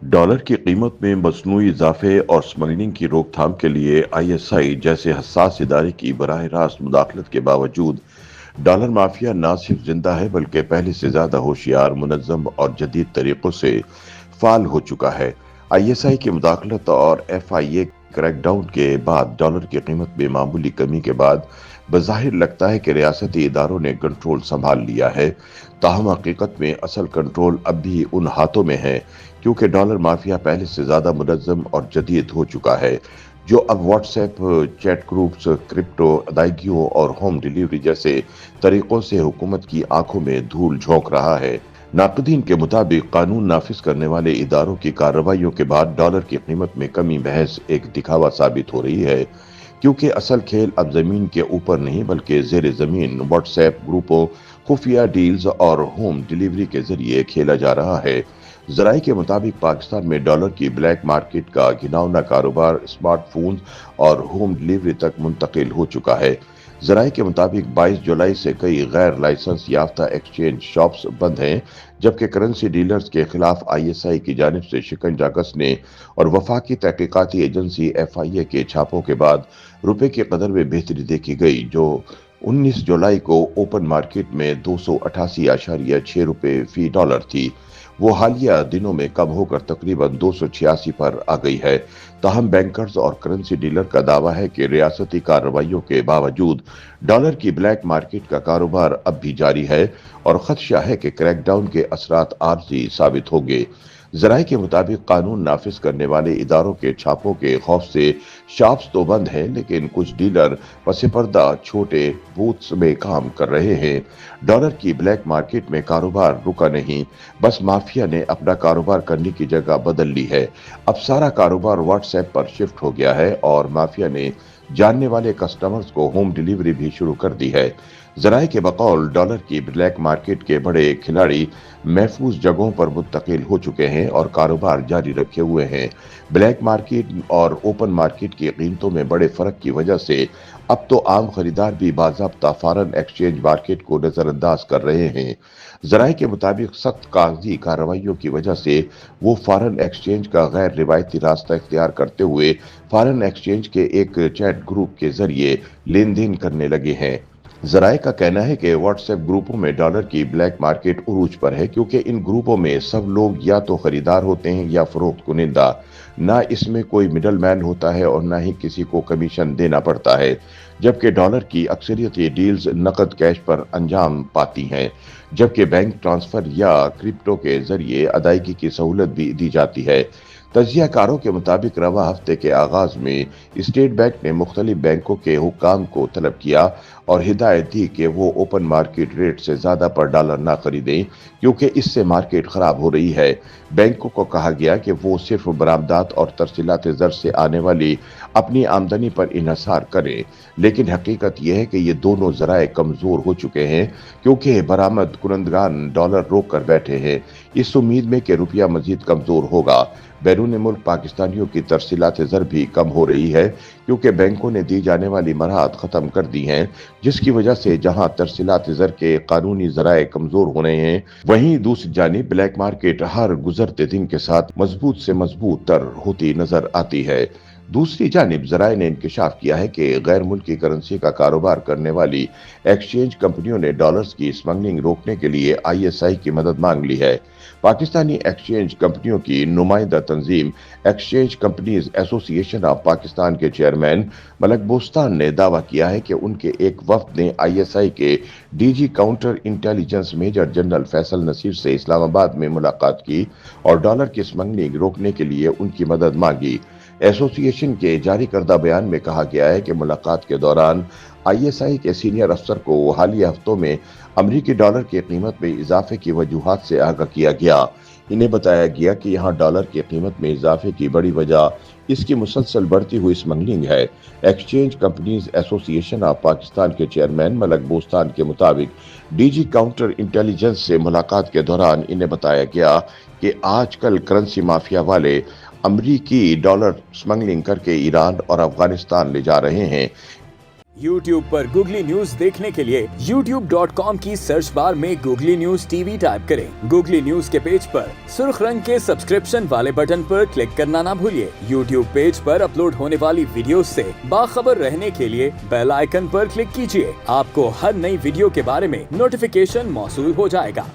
Dollar की कीमत में मसनूई इजाफे और स्मगलिंग की रोकथाम के लिए आईएसआई जैसे हसास इदारे की बराह रास्त मुदाखलत के बावजूद डॉलर माफिया न सिर्फ जिंदा है बल्कि पहले से ज्यादा होशियार, मुनज्जम और जदीद तरीकों से फाल हो चुका है। आईएसआई की मुदाखलत और एफआईए क्रैकडाउन के बाद डॉलर की कीमत में मामूली कमी के बाद बज़ाहिर लगता है कि रियासती इदारों ने कंट्रोल संभाल लिया है। ताहम हकीकत में असल कंट्रोल अब भी उन हाथों में है, क्योंकि डॉलर माफिया पहले से ज्यादा मुनज्जम और जदीद हो चुका है, जो अब व्हाट्सएप चैट ग्रुप्स, क्रिप्टो अदायगियों और होम डिलीवरी जैसे तरीकों से हुकूमत की आंखों में धूल झोंक रहा है। नाक़दीन के मुताबिक कानून नाफिज करने वाले इदारों की कार्रवाइयों के बाद डॉलर की कीमत में कमी महज एक दिखावा साबित हो रही है, क्योंकि असल खेल अब जमीन के ऊपर नहीं बल्कि जेर जमीन व्हाट्सएप ग्रुपों, खुफिया डील्स और होम डिलीवरी के जरिए खेला जा रहा है। जराये के मुताबिक पाकिस्तान में डॉलर की ब्लैक मार्केट का घिनौना कारोबार स्मार्टफोन और होम डिलीवरी तक मुंतकिल हो चुका है। जराये के मुताबिक 22 जुलाई से कई गैर लाइसेंस याफ्ता एक्सचेंज शॉप्स बंद हैं, जबकि करेंसी डीलर्स के खिलाफ आईएसआई की जानिब से शिकंजा कसने और वफाकी तहकीकाती एजेंसी एफआईए के छापों के बाद रुपए की कदर में बेहतरी देखी गई, जो 19 जुलाई को ओपन मार्केट में 288.6 रुपए फी डॉलर थी। वो हालिया दिनों में कम होकर तकरीबन 286 पर आ गई है। ताहम बैंकर्स और करेंसी डीलर का दावा है कि रियासती कार्रवाइयों के बावजूद डॉलर की ब्लैक मार्केट का कारोबार अब भी जारी है और खदशा है कि क्रैकडाउन के असरात आर्जी साबित होंगे। जराये के मुताबिक कानून नाफिज करने वाले इदारों के छापों के खौफ से शॉप्स तो बंद हैं, लेकिन कुछ डीलर पसे पर्दा छोटे बूथ्स में काम कर रहे हैं। डॉलर की ब्लैक मार्केट में कारोबार रुका नहीं, बस माफिया ने अपना कारोबार करने की जगह बदल ली है। अब सारा कारोबार व्हाट्सएप पर शिफ्ट हो गया है और माफिया ने जानने वाले कस्टमर्स को होम डिलीवरी भी शुरू कर दी है। जराये के बकौल डॉलर की ब्लैक मार्केट के बड़े खिलाड़ी महफूज जगहों पर मुंतकिल हो चुके हैं और कारोबार जारी रखे हुए हैं। ब्लैक मार्केट और ओपन मार्केट की कीमतों में बड़े फर्क की वजह से अब तो आम खरीदार भी बाज़ाब्ता फॉरेन एक्सचेंज मार्केट को नजरअंदाज कर रहे हैं। जराये के मुताबिक सख्त कागजी कार्रवाइयों की वजह से वो फॉरेन एक्सचेंज का गैर रिवायती रास्ता इख्तियार करते हुए फॉरेन एक्सचेंज के एक चैट ग्रुप के जरिए लेन देन करने लगे हैं। जराये का कहना है कि व्हाट्सएप ग्रुपों में डॉलर की ब्लैक मार्केट उरूज पर है, क्योंकि इन ग्रुपों में सब लोग या तो खरीदार होते हैं या फरोख्त कुनिंदा। ना इसमें कोई मिडल मैन होता है और ना ही किसी को कमीशन देना पड़ता है, जबकि डॉलर की अक्सरियत ये डील्स नकद कैश पर अंजाम पाती हैं, जबकि बैंक ट्रांसफर या क्रिप्टो के जरिए अदायगी की सहूलत भी दी जाती है। तजियाकारों के मुताबिक रवा हफ्ते के आगाज में स्टेट बैंक ने मुख्तलिफ बैंकों के हुक्काम को तलब किया और हिदायत दी कि वो ओपन मार्केट रेट से ज्यादा पर डॉलर ना खरीदें, क्योंकि इससे मार्केट खराब हो रही है। बैंकों को कहा गया कि वो सिर्फ बरामदात और तरसीलात ज़र से आने वाली अपनी आमदनी पर इन्हसार करें, लेकिन हकीकत यह है कि ये दोनों जराए कमजोर हो चुके हैं, क्योंकि बरामद कुनंदगान डॉलर रोक कर बैठे हैं, इस उम्मीद में कि रुपया मजीद कमजोर होगा। बैरून मुल्क पाकिस्तानियों की तरसीलात ज़र भी कम हो रही है, क्योंकि बैंकों ने दी जाने वाली मराहत खत्म कर दी हैं, जिसकी वजह से जहां तरसीलात ज़र के कानूनी जराए कमजोर हो रहे हैं, वहीं दूसरी जानिब ब्लैक मार्केट हर गुजरते दिन के साथ मजबूत से मजबूत तर होती नजर आती है। दूसरी जानिब जराये ने इंकशाफ किया है कि गैर मुल्की करेंसी का कारोबार करने वाली एक्सचेंज कंपनियों ने डॉलर्स की स्मगलिंग रोकने के लिए आईएसआई की मदद मांग ली है। पाकिस्तानी एक्सचेंज कंपनियों की नुमाइंदा तंजीम exchange companies association of Pakistan के चेयरमैन मलक बोस्तान ने दावा किया है कि उनके एक वफ्द ने आईएसआई के DG counter intelligence major general Faisal Naseer से इस्लामाबाद में मुलाकात की और डॉलर की स्मगलिंग रोकने के लिए उनकी मदद मांगी। एसोसिएशन के जारी करदा बयान में कहा गया है कि मुलाकात के दौरान आईएसआई के सीनियर अफसर को हालिया हफ्तों में अमरीकी डॉलर की कीमत में इजाफे की वजूहात से आगाह किया गया। इन्हें बताया गया कि यहाँ डॉलर की कीमत में इजाफे की बड़ी वजह इसकी मुसलसल बढ़ती हुई स्मगलिंग है। Exchange companies association of Pakistan के चेयरमैन मलक बोस्तान के मुताबिक डीजी काउंटर इंटेलिजेंस से मुलाकात के दौरान इन्हें बताया गया कि आजकल करेंसी माफिया वाले अमरीकी डॉलर स्मगलिंग करके ईरान और अफगानिस्तान ले जा रहे हैं। YouTube पर गूगली न्यूज देखने के लिए youtube.com की सर्च बार में गूगली न्यूज टीवी टाइप करें। गूगली न्यूज के पेज पर सुर्ख रंग के सब्सक्रिप्शन वाले बटन पर क्लिक करना ना भूलिए। YouTube पेज पर अपलोड होने वाली वीडियोस से बाखबर रहने के लिए बेल आइकन पर क्लिक कीजिए। आपको हर नई वीडियो के बारे में नोटिफिकेशन मौसूल हो जाएगा।